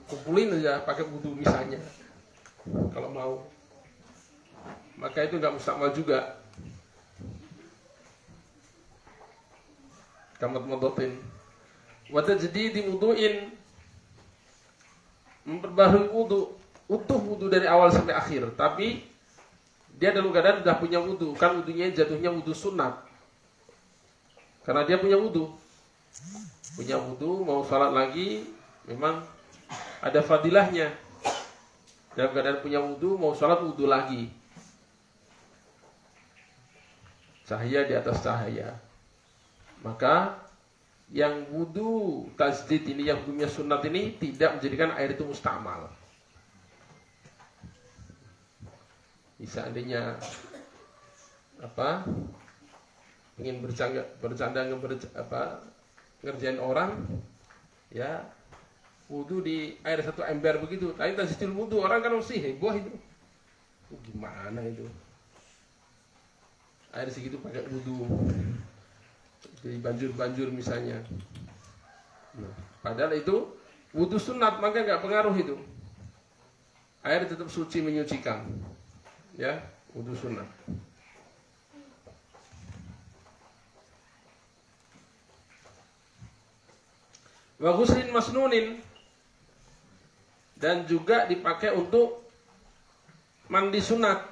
kumpulin aja pakai wudu misalnya. Kalau mau, maka itu nggak mustakmal juga. Kamat modotin. Wadah jadi diwuduin, memperbaharui wudu, utuh wudu dari awal sampai akhir. Tapi dia dalam keadaan sudah punya wudu, kan wudunya jatuhnya wudu sunat. Karena dia punya wudu, mau sholat lagi, memang ada fadilahnya. Dalam keadaan punya wudu, mau sholat wudu lagi. Cahaya di atas cahaya. Maka yang wudu tajdid ini, yang hukumnya sunat ini tidak menjadikan air itu mustakmal. Seandainya ingin bercanda ngerjain orang, ya wudu di air satu ember begitu. Tapi tajdid wudu orang kan mesti heboh itu. Gimana itu? Air segitu pakai wudu. Jadi banjur misalnya. Nah, padahal itu wudu sunat, maka nggak pengaruh itu. Air tetap suci, menyucikan. Ya, wudu sunat. Wa ghuslin masnunin, dan juga dipakai untuk mandi sunat.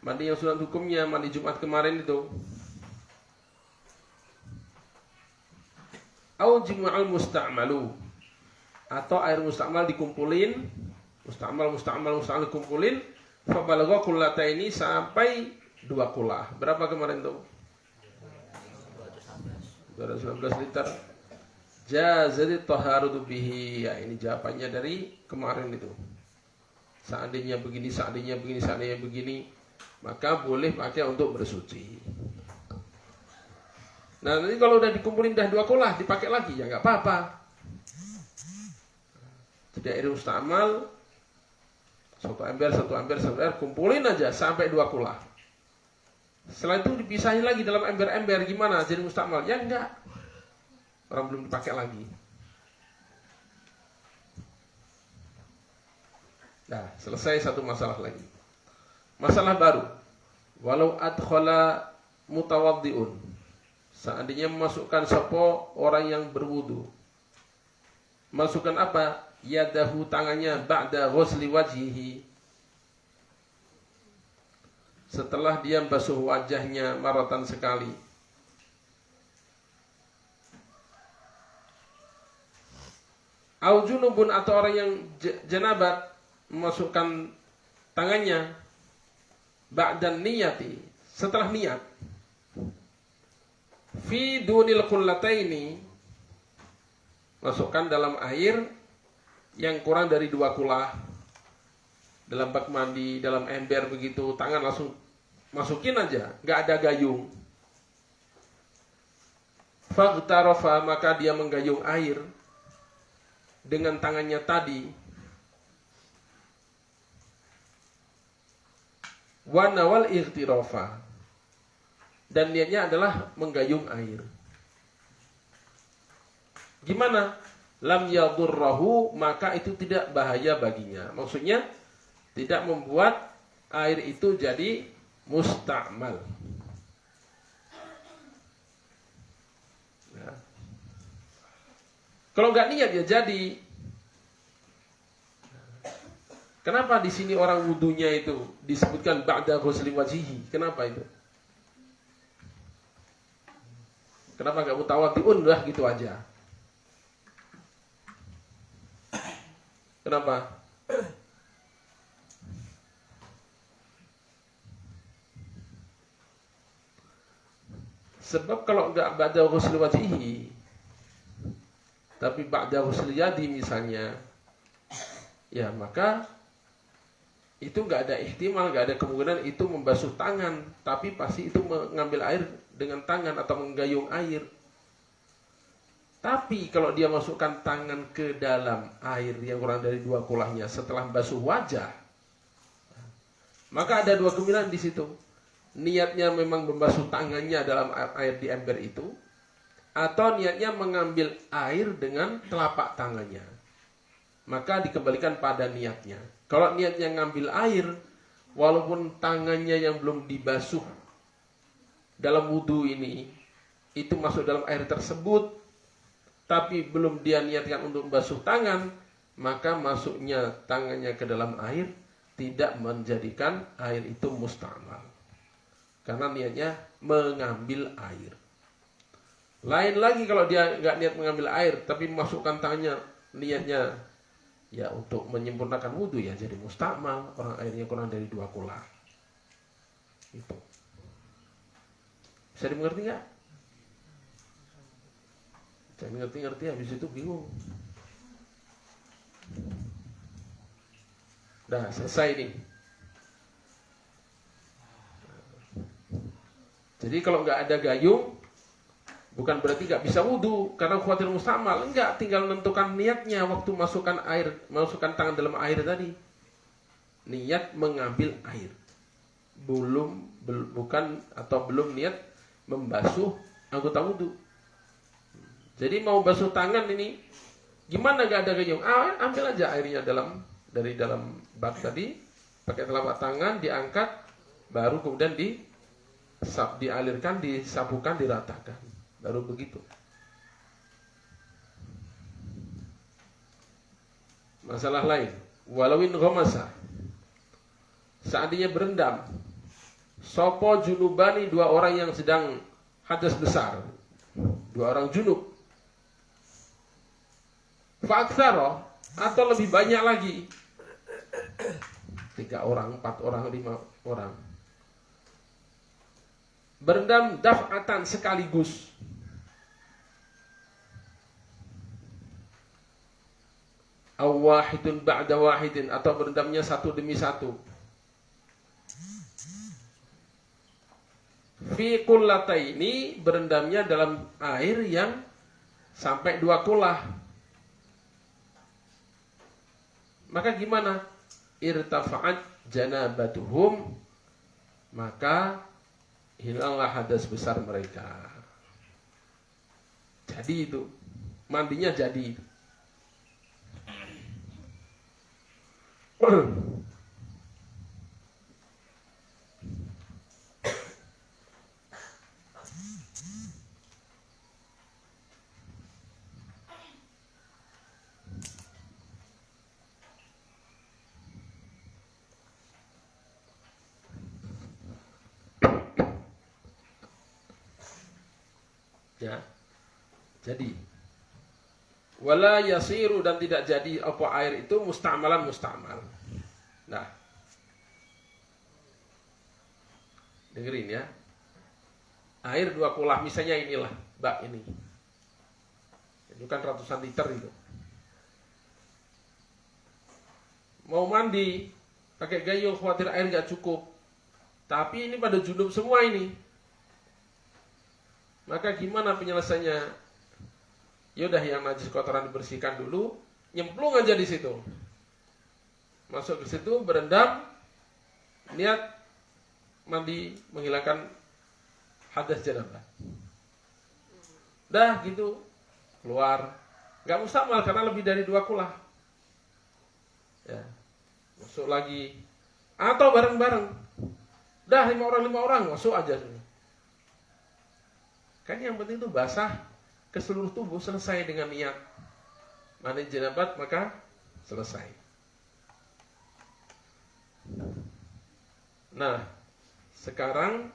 Mandi yang sunat hukumnya, mandi Jumat kemarin itu. Au jima'al musta'malu, atau air mustakmal dikumpulin, mustakmal dikumpulin, fa balagha qullataini, sampai 2 kulah. Berapa kemarin tuh? 219 liter. Jazati taharatu bihi. Ya, ini jawabannya dari kemarin itu. Seandainya begini, maka boleh pakai untuk bersuci. Nah, nanti kalau udah dikumpulin dah 2 kulah, dipakai lagi ya nggak apa-apa. Jadi air mustakmal satu ember, kumpulin aja sampai 2 kulah. Setelah itu dipisahin lagi dalam ember-ember, gimana jadi mustakmal? Ya enggak, orang belum dipakai lagi. Nah, selesai satu masalah lagi. Masalah baru. Walau adkhala mutawaddiun, seandainya memasukkan sopo orang yang berwudu. Masukkan apa? Yadahu, tangannya, ba'da ghusli wajhihi, setelah dia basuh wajahnya maratan sekali. Au junubun, atau orang yang janabat, memasukkan tangannya ba'dan niyati, setelah niat. Fi dunil qullataini, masukkan dalam air yang kurang dari 2 kulah, dalam bak mandi, dalam ember begitu, tangan langsung masukin aja, nggak ada gayung. Faghtarafa, maka dia menggayung air dengan tangannya tadi. Wa nawal ightirafa, dan niatnya adalah menggayung air. Gimana? Lam yadurrahu, maka itu tidak bahaya baginya. Maksudnya tidak membuat air itu jadi mustakmal. Nah, kalau nggak niat ya jadi. Kenapa di sini orang wudunya itu disebutkan ba'da ghusli wajhihi? Kenapa itu? Kenapa nggak mutawaddiun lah gitu aja? Kenapa? Sebab kalau enggak ba'da ghusli wajhihi, tapi ba'da ghusli yadi misalnya, ya maka itu enggak ada ihtimal, enggak ada kemungkinan itu membasuh tangan, tapi pasti itu mengambil air dengan tangan atau menggayung air. Tapi kalau dia masukkan tangan ke dalam air yang kurang dari 2 kulahnya setelah basuh wajah, maka ada 2 kemungkinan di situ. Niatnya memang membasuh tangannya dalam air di ember itu, atau niatnya mengambil air dengan telapak tangannya, maka dikembalikan pada niatnya. Kalau niatnya ngambil air, walaupun tangannya yang belum dibasuh dalam wudhu ini, itu masuk dalam air tersebut, tapi belum dia niatkan untuk membasuh tangan, maka masuknya tangannya ke dalam air tidak menjadikan air itu musta'mal, karena niatnya mengambil air. Lain lagi kalau dia nggak niat mengambil air, tapi memasukkan tangannya, niatnya ya untuk menyempurnakan wudhu, ya jadi musta'mal, orang airnya kurang dari 2 kula. Itu bisa dimengerti nggak? Jangan ngerti-ngerti habis itu bingung. Dah selesai nih. Jadi kalau nggak ada gayung, bukan berarti nggak bisa wudhu karena khawatir musta'mal. Enggak, tinggal menentukan niatnya waktu masukkan tangan dalam air tadi. Niat mengambil air, bukan atau belum niat membasuh anggota wudhu. Jadi mau basuh tangan ini, gimana nggak ada gayung? Ambil aja airnya dari dalam bak tadi, pakai telapak tangan diangkat, baru kemudian dialirkan, disapukan, diratakan. Baru begitu. Masalah lain, walawin ghamasa, seandainya berendam, sopo junubani, 2 orang yang sedang hadas besar, 2 orang junub, fa'aktsara, atau lebih banyak lagi, 3 orang, 4 orang, 5 orang, berendam daf'atan, sekaligus, awwahidun ba'da wahidin, atau berendamnya satu demi satu, fi kullataini, berendamnya dalam air yang sampai 2 kulah. Maka gimana? Irtafa'at janabatuhum, maka hilanglah hadas besar mereka. Jadi itu mandinya jadi. Ya, jadi wala yasiru, dan tidak jadi apa air itu musta'malan musta'mal. Nah, dengerin ya, air 2 kulah, misalnya inilah bak ini kan ratusan liter itu, mau mandi pakai gayung, khawatir air nggak cukup, tapi ini pada junub semua ini. Maka gimana penyelesaiannya? Yaudah, yang najis kotoran dibersihkan dulu, nyemplung aja di situ, masuk ke situ, berendam, niat mandi menghilangkan hadas janabah. Dah gitu keluar, nggak musta'mal karena lebih dari 2 kulah. Ya, masuk lagi, atau bareng-bareng, dah 5 orang masuk aja dulu. Kan yang penting itu basah ke seluruh tubuh, selesai dengan niat mandi janabat, maka selesai. Nah, sekarang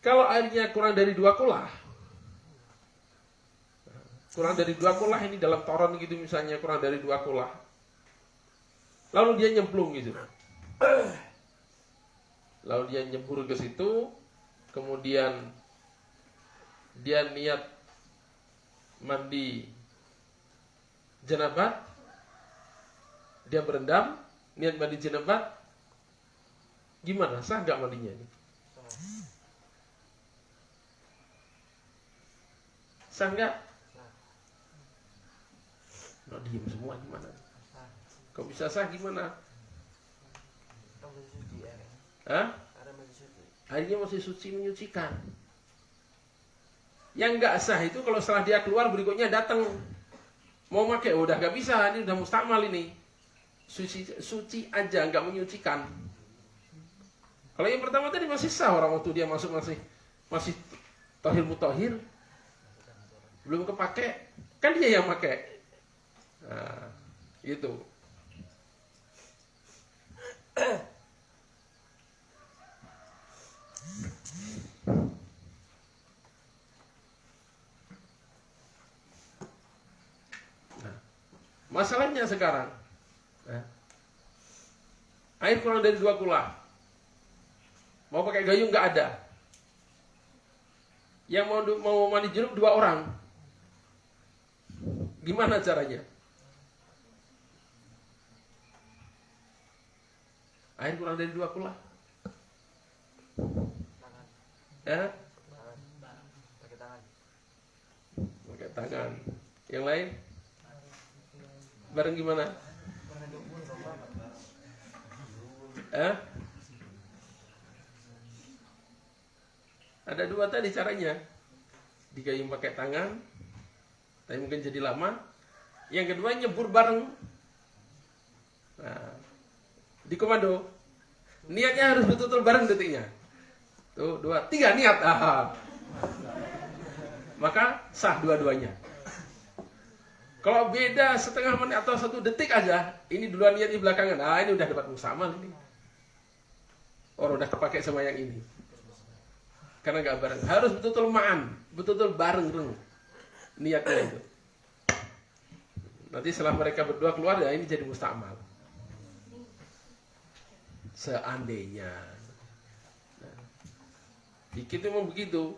kalau airnya kurang dari 2 kulah, ini dalam toron gitu misalnya, kurang dari 2 kulah, lalu dia nyemplung gitu, lalu dia nyembur ke situ, kemudian dia niat mandi janabat, dia berendam, niat mandi janabat, gimana? Sah nggak mandinya ini? Sah nggak? Nah, diem semua gimana? Kok bisa sah gimana? Hah? Airnya masih suci, menyucikan. Yang nggak sah itu kalau setelah dia keluar berikutnya datang mau pakai, udah nggak bisa, ini udah mustakmal ini. Suci aja, nggak menyucikan. Kalau yang pertama tadi masih sah, orang waktu dia masuk masih tohir mutohir, belum kepake, kan dia yang pakai. Nah, gitu. Nah, masalahnya sekarang, air kurang dari 2 kula, mau pakai gayung nggak ada. Yang mau mandi junub 2 orang, gimana caranya? Air kurang dari 2 kula. Pakai tangan. Yang lain? Bareng gimana? Ada 2 tadi caranya. Digayung pakai tangan, tapi mungkin jadi lama. Yang kedua nyebur bareng. Nah, di komando. Niatnya harus betul-betul bareng detiknya. Tuh, 2, 3 niat. Maka sah dua-duanya. Kalau beda setengah menit atau 1 detik aja, ini duluan niat di belakangan. Ini udah dapat musamal ini. Orang udah kepake sama yang ini. Karena nggak bareng. Harus betul-betul ma'an, betul-betul bareng niatnya itu. Nanti setelah mereka berdua keluar, ya ini jadi mustakmal. Seandainya. Dikit memang begitu.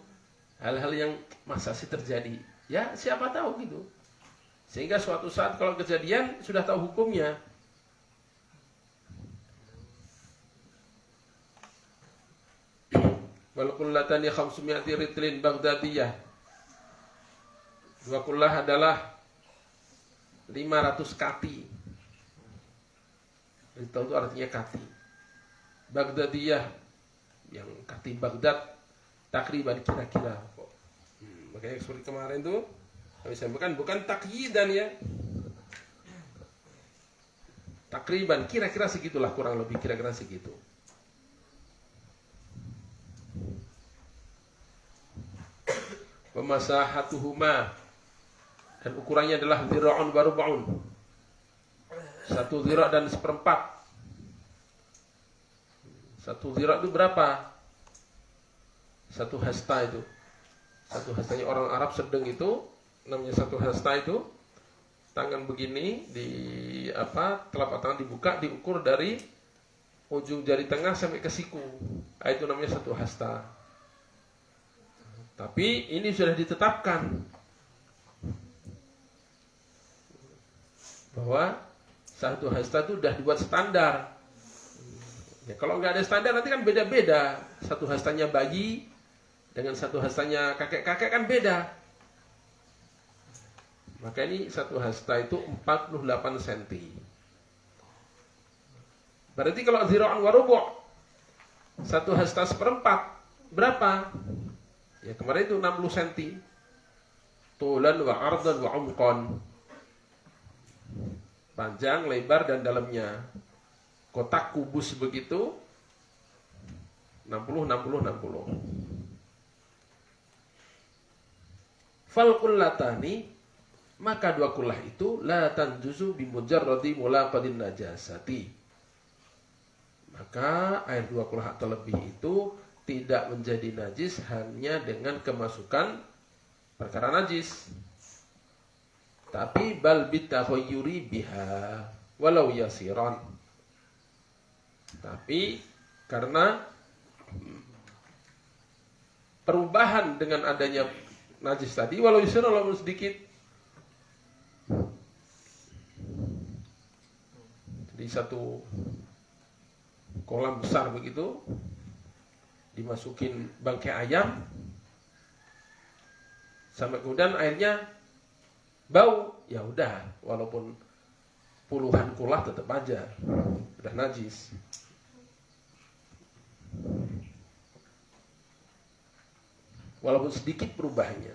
Hal-hal yang masa sih terjadi. Ya siapa tahu gitu. Sehingga suatu saat kalau kejadian sudah tahu hukumnya. Walaupun latani khamsumi'ati ritlin Baghdadiyah. 2 kullah adalah 500 kati. Ritl itu artinya kati. Baghdadiyah, yang kati Baghdad, takriban kira-kira. Makanya seperti kemarin tuh kami sampaikan bukan takyidan ya. Takriban kira-kira segitulah, kurang lebih kira-kira segitu. Pemasahatuhuma, dan ukurannya adalah dhira'un wa rub'un. 1 dhira' dan 1/4. 1 dhira' itu berapa? 1 hasta itu. 1 hastanya orang Arab sedang itu namanya 1 hasta itu. Tangan begini di telapak tangan dibuka, diukur dari ujung jari tengah sampai ke siku. Itu namanya 1 hasta. Tapi ini sudah ditetapkan bahwa 1 hasta itu sudah dibuat standar. Ya, kalau nggak ada standar nanti kan beda-beda. 1 hastanya bayi dengan 1 hastanya kakek-kakek kan beda. Maka ini 1 hasta itu 48 cm. Berarti kalau dhira'un wa rubu', 1 hasta 1/4 berapa? Ya kemarin itu 60 cm. Tulan wa ardan wa umqan. Panjang, lebar dan dalamnya. Kotak kubus begitu 60 60 60. Fal kullatani, maka 2 kullah itu la tanjuzu bi mujarradi mulaqadin najasati. Maka air 2 kullah atau lebih itu tidak menjadi najis hanya dengan kemasukan perkara najis. Tapi bal bitakhayyuri biha walau yasiran. Tapi karena perubahan dengan adanya najis tadi walau yasiran, walaupun sedikit. Jadi 1 kolam besar begitu dimasukin bangkai ayam, sampai kemudian airnya bau, ya udah, walaupun puluhan kulah tetap aja udah najis. Walaupun sedikit perubahannya.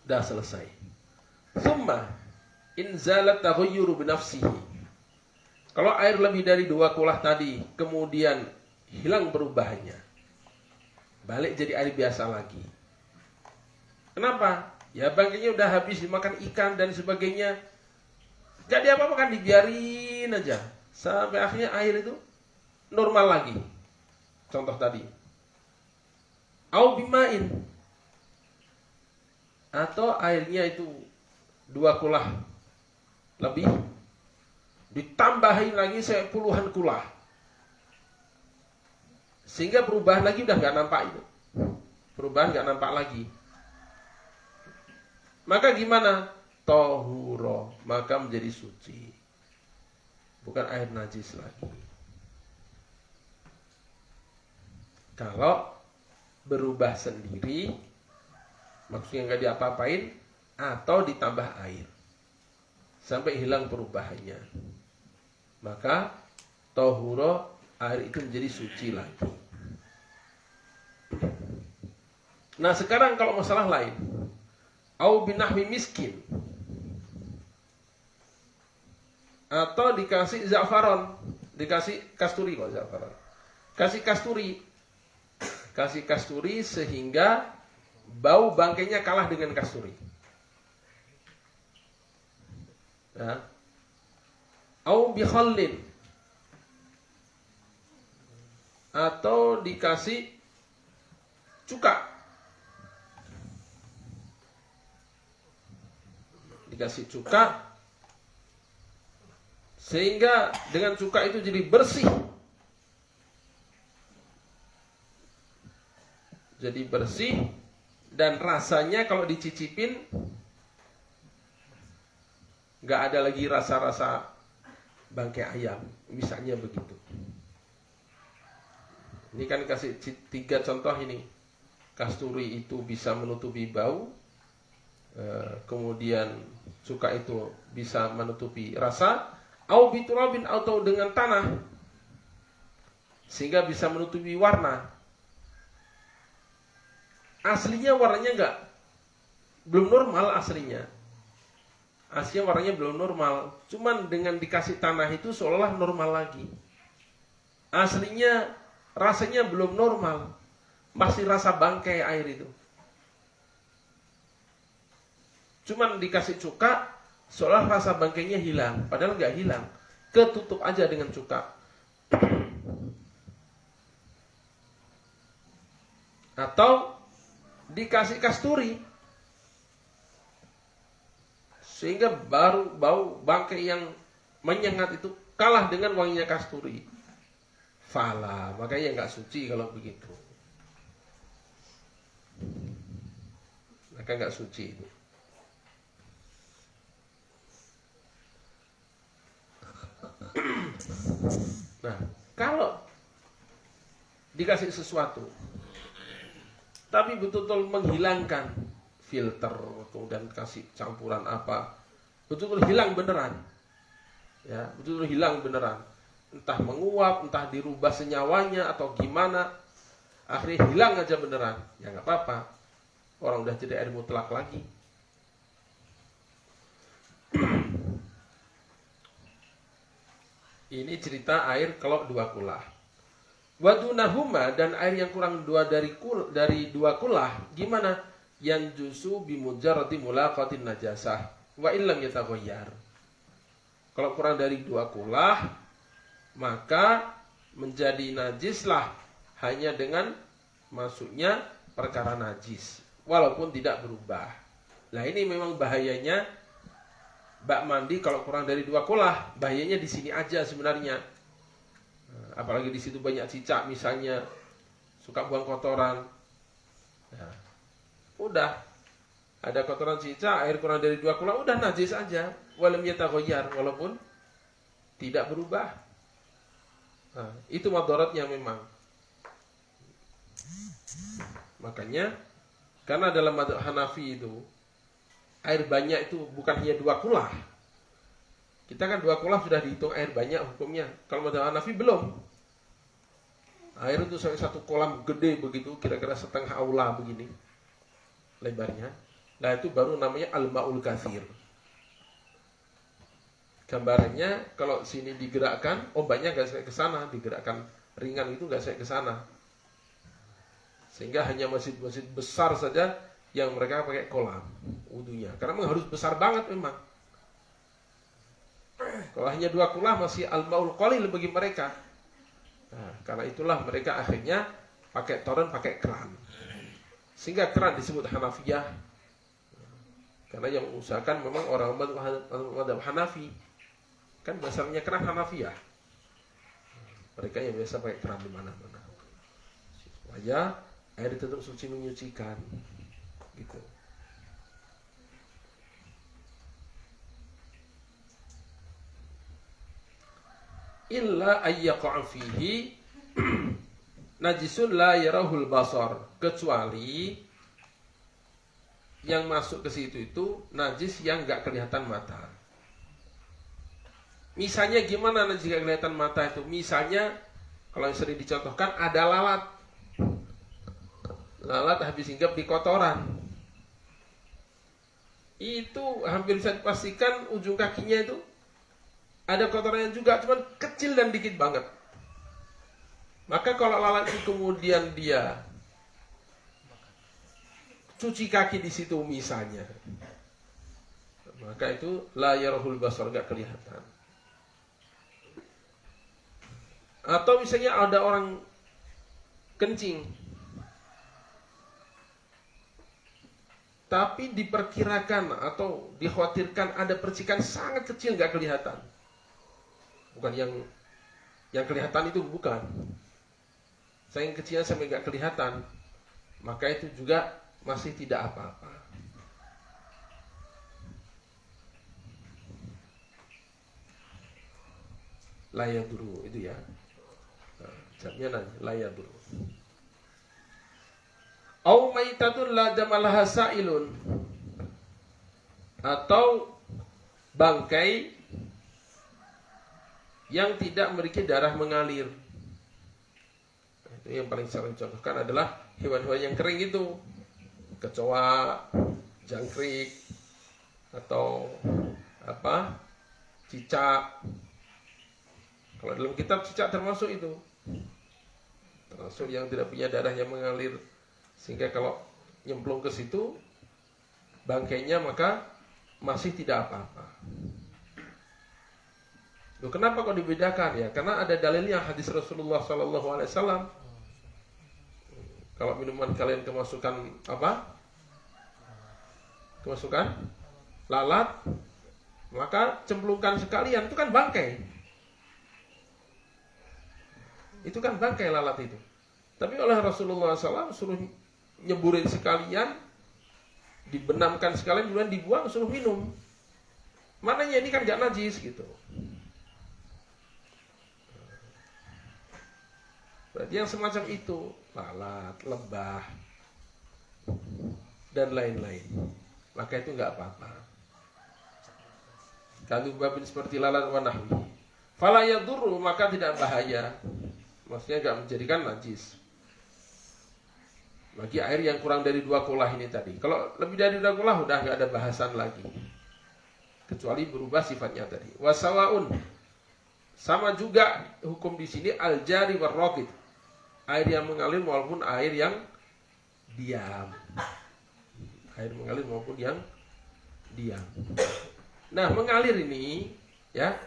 Dah selesai. Tsumma inzalat taghayyuru binafsihi. Kalau air lebih dari 2 kulah tadi, kemudian hilang perubahannya, balik jadi air biasa lagi. Kenapa? Ya bangkainya udah habis dimakan ikan dan sebagainya. Jadi apa-apa kan dibiarin aja. Sampai akhirnya air itu normal lagi. Contoh tadi. Au bimain. Atau airnya itu 2 kulah lebih, ditambahin lagi puluhan kulah, sehingga perubahan lagi udah nggak nampak itu. Perubahan nggak nampak lagi. Maka gimana? Tohuro, maka menjadi suci. Bukan air najis lagi. Kalau berubah sendiri, maksudnya nggak diapa-apain, atau ditambah air sampai hilang perubahannya, maka tohuro, air itu menjadi suci lagi. Nah sekarang kalau masalah lain, au binahwi miskin, atau dikasih za'faron, dikasih kasturi, kok za'faron, kasih kasturi sehingga bau bangkainya kalah dengan kasturi. Ya. Au bi khallin, atau dikasih cuka. Dikasih cuka sehingga dengan cuka itu jadi bersih. Jadi bersih dan rasanya kalau dicicipin nggak ada lagi rasa-rasa bangkai ayam, misalnya begitu. Ini kan kasih 3 contoh ini. Kasturi itu bisa menutupi bau, kemudian cuka itu bisa menutupi rasa, au biturabin, atau dengan tanah sehingga bisa menutupi warna. Aslinya warnanya belum normal aslinya. Aslinya warnanya belum normal, cuman dengan dikasih tanah itu seolah normal lagi. Aslinya rasanya belum normal, masih rasa bangkai air itu. Cuman dikasih cuka, seolah rasa bangkainya hilang, padahal nggak hilang, ketutup aja dengan cuka. Atau dikasih kasturi, sehingga baru bau bangkai yang menyengat itu kalah dengan wanginya kasturi. Fala, makanya nggak suci kalau begitu. Maka nggak suci itu. Nah, kalau dikasih sesuatu, tapi betul-betul menghilangkan filter, kemudian kasih campuran apa, betul-betul hilang beneran, ya, betul-betul hilang beneran, entah menguap, entah dirubah senyawanya atau gimana, akhirnya hilang aja beneran, ya nggak apa-apa, orang udah jadi air mutlak lagi. Ini cerita air kalau 2 kulah. Wadunahuma, dan air yang kurang dari 2 kulah, gimana? Yang jusu bimujarrati mulaqatin najasah wa illam yataghayyar. Kalau kurang dari 2 kulah, maka menjadi najislah hanya dengan masuknya perkara najis, walaupun tidak berubah. Nah ini memang bahayanya bak mandi kalau kurang dari 2 kulah. Bahayanya di sini aja sebenarnya. Apalagi di situ banyak cicak misalnya, suka buang kotoran. Nah, udah ada kotoran cicak, air kurang dari 2 kulah, udah najis aja, walam yataghayyar, walaupun tidak berubah. Nah, itu madaratnya memang. Makanya karena dalam mazhab Hanafi itu air banyak itu bukan hanya 2 kulah. Kita kan 2 kulah sudah dihitung air banyak hukumnya. Kalau mazhab Hanafi belum. Air itu sampai 1 kolam gede begitu, kira-kira setengah aula begini. lebarnya. Nah itu baru namanya al-ma'ul katsir. Gambarannya kalau sini digerakkan, ombaknya nggak sampai ke sana, digerakkan ringan itu nggak sampai ke sana. Sehingga hanya masjid-masjid besar saja yang mereka pakai kolam wudunya. Karena memang harus besar banget memang. Kalau hanya 2 kulah masih al-ma'ul qalil bagi mereka. Nah, karena itulah mereka akhirnya pakai toren, pakai keran. Sehingga keran disebut Hanafiyah. Karena yang mengusahakan memang orang mazhab Hanafi. Kan dasarnya keran Hanafiyah. Mereka yang biasa pakai keran di mana-mana. Supaya air tetap suci menyucikan. Gitu. Illa ayyaqa fihi najisun la yarahul basar, kecuali yang masuk ke situ itu najis yang enggak kelihatan mata. Misalnya gimana najis enggak kelihatan mata itu? Misalnya kalau yang sering dicontohkan ada lalat. Lalat habis hinggap di kotoran. Itu hampir bisa dipastikan ujung kakinya itu ada kotorannya juga, cuman kecil dan dikit banget. Maka kalau lalat itu kemudian dia cuci kaki di situ misalnya, maka itu la yarahul basar, enggak kelihatan. Atau misalnya ada orang kencing, tapi diperkirakan atau dikhawatirkan ada percikan sangat kecil enggak kelihatan. Bukan yang kelihatan itu bukan. Saking kecilnya sampai enggak kelihatan, maka itu juga masih tidak apa-apa. La yaduru itu ya. Nah, jawabnya nanya la yaduru. Au maitatun la damalaha sa'ilun, atau bangkai yang tidak memiliki darah mengalir. Nah, itu yang paling sering dicontohkan adalah hewan-hewan yang kering itu, kecoa, jangkrik, atau apa, cicak. Kalau dalam kitab cicak termasuk itu, termasuk yang tidak punya darah yang mengalir, sehingga kalau nyemplung ke situ bangkainya maka masih tidak apa-apa. Loh, kenapa kok dibedakan ya? Karena ada dalilnya hadis Rasulullah SAW. Kalau minuman kalian kemasukan apa? Kemasukan lalat, maka cemplungkan sekalian, itu kan bangkai. Itu kan bangkai lalat itu. Tapi oleh Rasulullah SAW suruh nyeburin sekalian, dibenamkan sekalian, kemudian dibuang, suruh minum. Mananya ini kan gak najis gitu. Berarti yang semacam itu, lalat, lebah, dan lain-lain, maka itu nggak apa-apa. Kalau babin seperti lalat wa nahwi, fala yadurru, maka tidak bahaya. Maksudnya nggak menjadikan najis. Bagi air yang kurang dari 2 kulah ini tadi. Kalau lebih dari 2 kulah udah nggak ada bahasan lagi. Kecuali berubah sifatnya tadi. Wasawaun, sama juga hukum di sini al-jari war-raqid. Air yang mengalir maupun air yang diam. Air mengalir maupun yang diam. Nah, mengalir ini ya,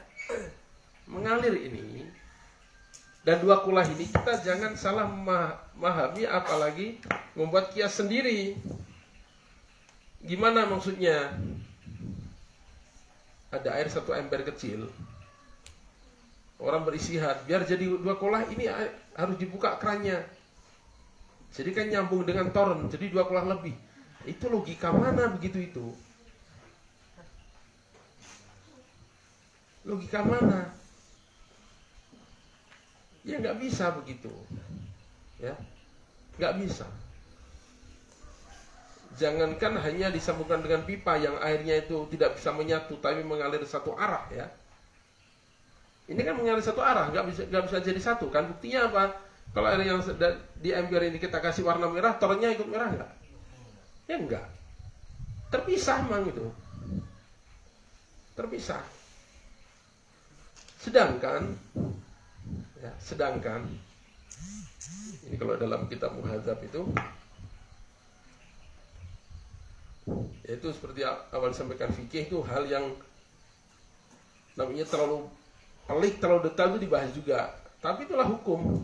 mengalir ini dan 2 kulah ini kita jangan salah memahami, apalagi membuat kias sendiri. Gimana maksudnya? Ada air 1 ember kecil, orang beristihad, biar jadi 2 kulah ini harus dibuka kerannya. Jadi kan nyambung dengan toren, jadi 2 kulah lebih. Itu logika mana begitu itu? Logika mana? Ya nggak bisa begitu, ya nggak bisa. Jangankan hanya disambungkan dengan pipa yang airnya itu tidak bisa menyatu, tapi mengalir satu arah ya. Ini kan mengalir satu arah, nggak bisa jadi satu kan? Buktinya apa? Kalau air yang di ember ini kita kasih warna merah, torennya ikut merah nggak? Ya enggak. Terpisah memang itu. Terpisah. Sedangkan ini kalau dalam kitab Muhadzab itu, yaitu seperti awal sampaikan, fikih itu hal yang namanya terlalu pelik, terlalu detail itu dibahas juga. Tapi itulah hukum,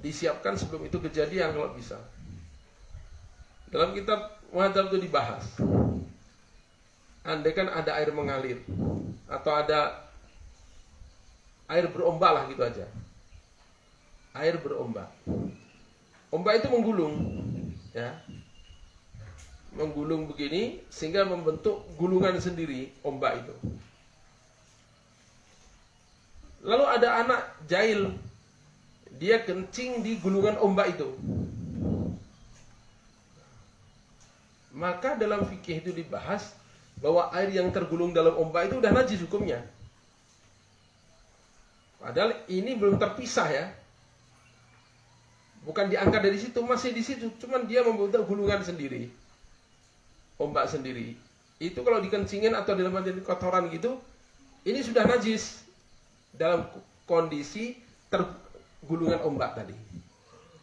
disiapkan sebelum itu kejadian kalau bisa. Dalam kitab Muhadzab itu dibahas, andaikan ada air mengalir atau ada air berombak lah gitu aja. Air berombak. Ombak itu menggulung, ya. Menggulung begini sehingga membentuk gulungan sendiri ombak itu. Lalu ada anak jahil, dia kencing di gulungan ombak itu. Maka dalam fikih itu dibahas bahwa air yang tergulung dalam ombak itu udah najis hukumnya. Padahal ini belum terpisah ya. Bukan diangkat dari situ, masih di situ, cuman dia membentuk gulungan sendiri. Ombak sendiri. Itu kalau dikencingin atau dalam kotoran gitu, ini sudah najis dalam kondisi tergulungan ombak tadi.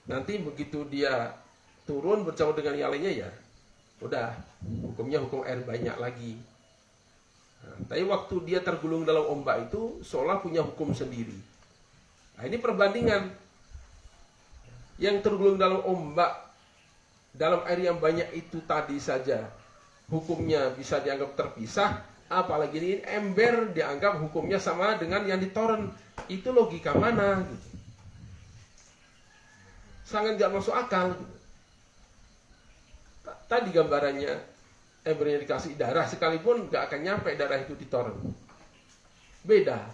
Nanti begitu dia turun bercampur dengan yang lainnya, ya udah hukumnya hukum air banyak lagi. Nah, tapi waktu dia tergulung dalam ombak itu seolah punya hukum sendiri. Nah, ini perbandingan. Yang tergulung dalam ombak, dalam air yang banyak itu tadi saja hukumnya bisa dianggap terpisah, apalagi ini ember dianggap hukumnya sama dengan yang ditoren. Itu logika mana gitu. Sangat gak masuk akal gitu. Tadi gambarannya embernya dikasih darah sekalipun gak akan nyampe darah itu ditoren. Beda,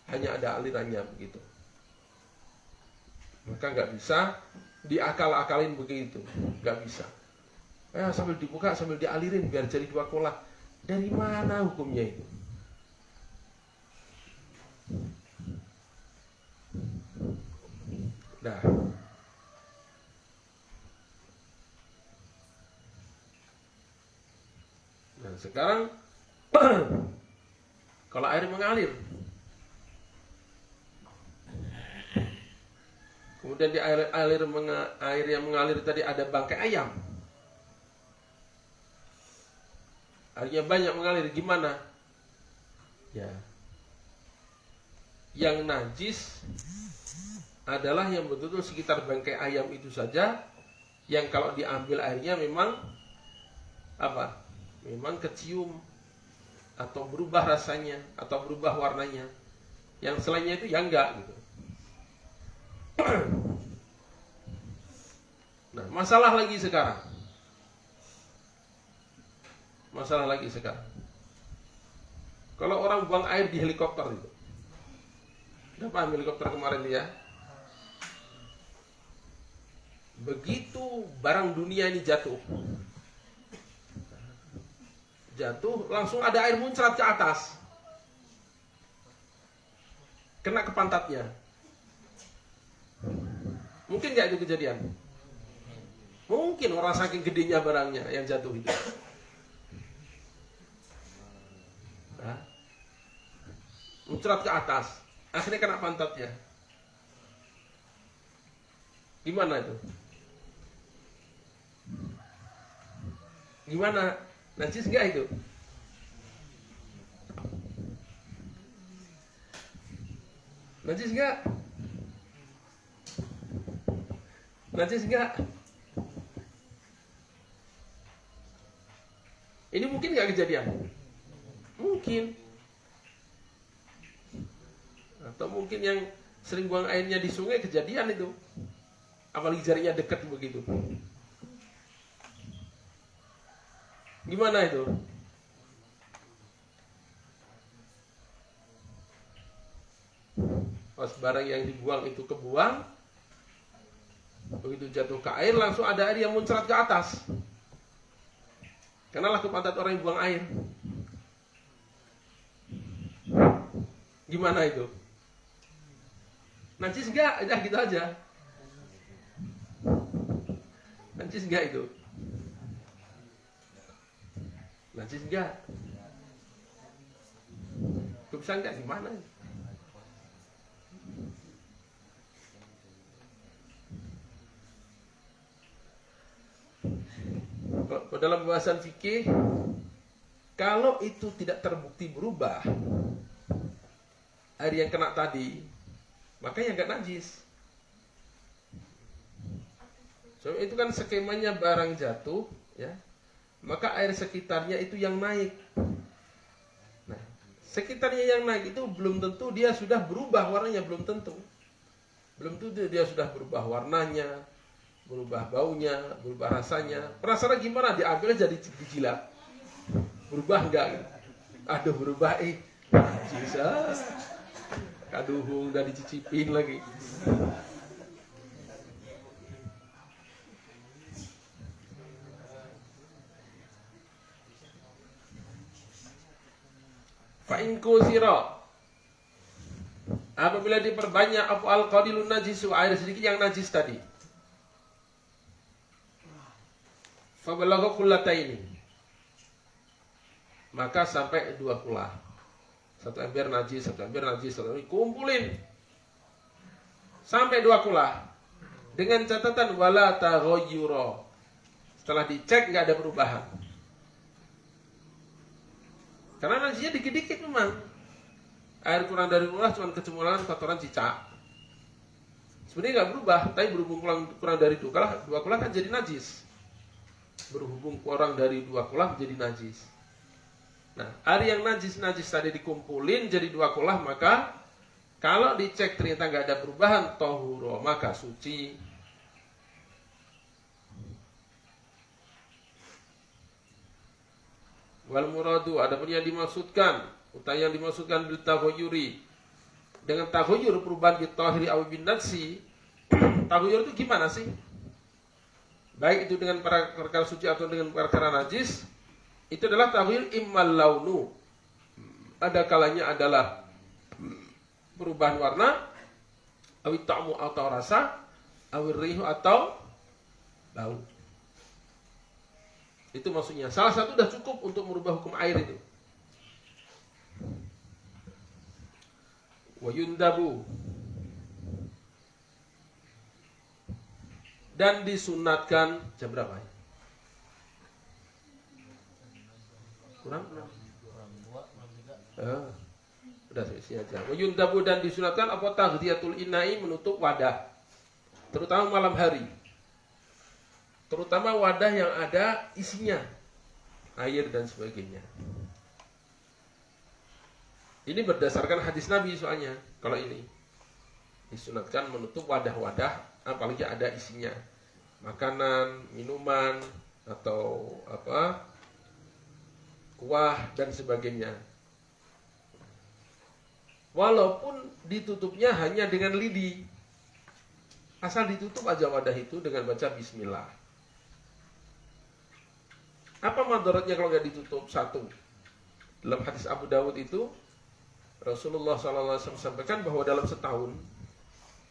hanya ada alirannya begitu. Maka nggak bisa diakal-akalin begitu, nggak bisa. Sambil dibuka, sambil dialirin biar jadi dua kolah. Dari mana hukumnya itu? Nah, sekarang kalau air mengalir, kemudian di air yang mengalir tadi ada bangkai ayam. Airnya banyak mengalir, gimana? Ya. Yang najis adalah yang betul-betul sekitar bangkai ayam itu saja, yang kalau diambil airnya memang apa? Memang kecium atau berubah rasanya atau berubah warnanya. Yang selainnya itu ya enggak gitu. Nah, masalah lagi sekarang. Kalau orang buang air di helikopter itu. Udah paham helikopter kemarin ya? Begitu barang dunia ini jatuh, langsung ada air muncrat ke atas. Kena ke pantatnya. Mungkin gak itu kejadian? Mungkin, orang saking gedenya barangnya yang jatuh itu. Muncrat ke atas, akhirnya kena pantatnya. Gimana itu? Gimana? Najis enggak itu? Najis enggak? Najis enggak? Ini mungkin enggak kejadian? Mungkin. Atau mungkin yang sering buang airnya di sungai kejadian itu. Apalagi jaraknya dekat begitu. Gimana itu? Pas barang yang dibuang itu kebuang, begitu jatuh ke air langsung ada air yang muncrat ke atas. Kenalah ke pantat orang yang buang air. Gimana itu? Najis enggak? Ya gitu aja. Najis enggak itu? Najis enggak? Bisa enggak gimana? Kalau dalam bahasan fikih, kalau itu tidak terbukti berubah air yang kena tadi, maka yang enggak najis. So, itu kan skemanya barang jatuh, ya, maka air sekitarnya itu yang naik. Nah, sekitarnya yang naik itu belum tentu dia sudah berubah warnanya, belum tentu. Belum tentu dia sudah berubah warnanya, berubah baunya, berubah rasanya. Penasaran gimana? Diambil jadi dijilat. Berubah enggak? Aduh, berubah bisa. Kaduhung udah dicicipin lagi. Fa'in kusira, apabila diperbanyak apa al-qalilun najisu, air sedikit yang najis tadi, fabalagha qullataini, maka sampai 2 kulah. 1 ember najis, 1 ember najis, 1 ember kumpulin sampai 2 kulah. Dengan catatan wala taghayyura, setelah dicek enggak ada perubahan. Karena najisnya dikit-dikit memang. Air kurang dari kulah cuma kecemburuan kotoran cicak. Sebenarnya nggak berubah, tapi berhubung kurang dari 2 kulah kan jadi najis. Berhubung kurang dari 2 kulah jadi najis. Nah, air yang najis tadi dikumpulin jadi 2 kulah, maka kalau dicek ternyata nggak ada perubahan, tahuro, maka suci. Wal muradu, adapun yang dimaksudkan, yang dimaksudkan bil taghayyuri, dengan taghayyur perubahan bi tahiri aw bin najsi. Taghayyur itu gimana sih? Baik itu dengan perkara suci atau dengan perkara najis, itu adalah taghayyur immal launu. Ada kalanya adalah perubahan warna, awit ta'mu atau rasa, awir rihu atau bau. Itu maksudnya. Salah satu sudah cukup untuk merubah hukum air itu. Wa yundabu, dan disunatkan jam berapa ya? Kurang? Udah selesai aja. Wa yundabu, dan disunatkan apa taghdiyatul inai, menutup wadah. Terutama malam hari. Terutama wadah yang ada isinya air dan sebagainya. Ini berdasarkan hadis Nabi soalnya. Kalau ini disunatkan menutup wadah-wadah, apalagi ada isinya makanan, minuman, atau kuah dan sebagainya. Walaupun ditutupnya hanya dengan lidi, asal ditutup aja wadah itu dengan baca bismillah. Apa madaratnya kalau nggak ditutup? 1, dalam hadis Abu Dawud itu Rasulullah SAW sampaikan bahwa dalam setahun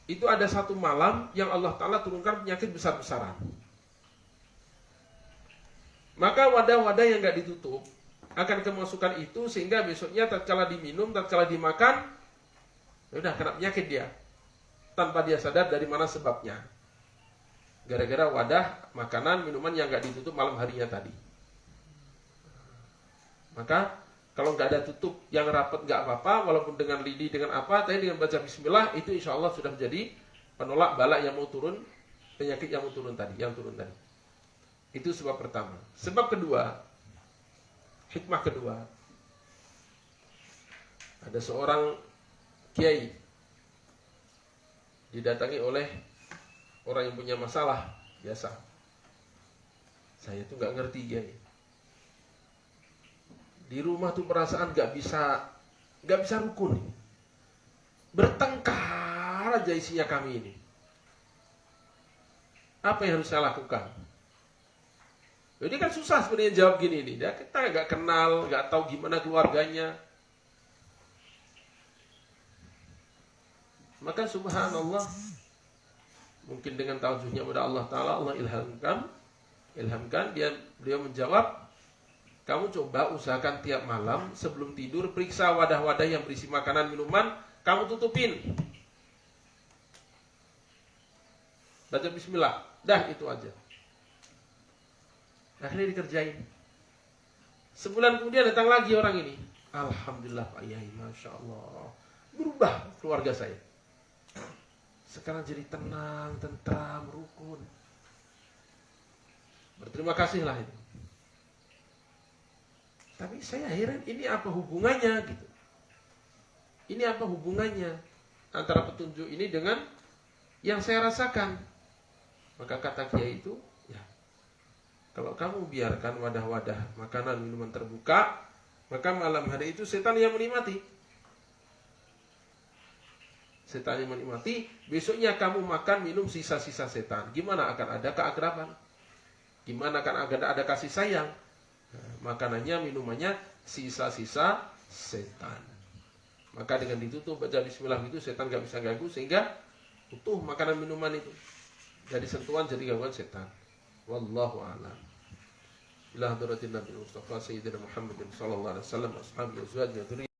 itu ada 1 malam yang Allah Ta'ala turunkan penyakit besar-besaran. Maka wadah-wadah yang nggak ditutup akan kemasukan itu, sehingga besoknya tatkala diminum, tatkala dimakan, udah kena penyakit dia tanpa dia sadar dari mana sebabnya. Gara-gara wadah makanan, minuman yang nggak ditutup malam harinya tadi. Maka kalau nggak ada tutup yang rapat nggak apa-apa, walaupun dengan lidi dengan apa, tapi dengan baca bismillah itu insya Allah sudah menjadi penolak bala yang mau turun, penyakit yang mau turun tadi, yang turun tadi. Itu sebab pertama. Sebab kedua, hikmah kedua, ada seorang kiai didatangi oleh orang yang punya masalah biasa. Saya tuh nggak ngerti kiai. Di rumah tuh perasaan nggak bisa rukun nih. Bertengkar aja isinya kami ini. Apa yang harus saya lakukan? Jadi kan susah sebenarnya jawab gini nih. Ya, kita nggak kenal, nggak tahu gimana keluarganya. Maka subhanallah, mungkin dengan tawajjuhnya pada Allah Ta'ala, Allah ilhamkan, beliau menjawab, Kamu coba usahakan tiap malam sebelum tidur periksa wadah-wadah yang berisi makanan minuman, kamu tutupin. Baca bismillah. Dah itu aja. Akhirnya dikerjain. Sebulan kemudian datang lagi orang ini. Alhamdulillah Pak Yai, Masya Allah. Berubah keluarga saya. Sekarang jadi tenang, tentram, rukun. Berterima kasihlah itu. Tapi saya heran, ini apa hubungannya gitu. Ini apa hubungannya antara petunjuk ini dengan yang saya rasakan. Maka kata Kiai itu, ya, kalau kamu biarkan wadah-wadah makanan minuman terbuka, maka malam hari itu setan yang menikmati. Setan yang menikmati, besoknya kamu makan minum sisa-sisa setan. Gimana akan ada keakraban? Gimana akan ada kasih sayang? Nah, makanannya, minumannya sisa-sisa setan. Maka dengan ditutup baca bismillah itu setan gak bisa ganggu, sehingga utuh makanan minuman itu. Dari sentuhan jadi gangguan setan. Wallahu a'lam. Ila hadratin Nabi Mustafa Sayyidina Muhammadin sallallahu alaihi wasallam ashabihi wa